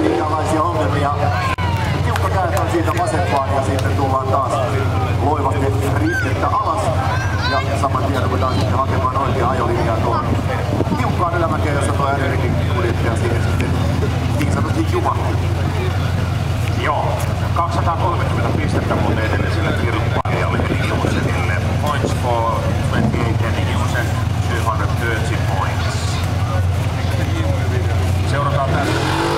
minkälaisia ongelmia. Tiukka kääntö on siitä vasempaan ja sitten tullaan taas loivasti ristettä alas. Ja saman tien ruvetaan sitten hakemaan oikea ajolinjaa tuohon tiukkaan ylämäkeen, jossa tuo Erikki kuljettaja siihen sitten niin sanotusti jumahti. Joo, 230 pistettä muuten edelliselle kilpailijalle eli Jusenille. Points for 28 and Jusen 230 points. Seurataan tästä.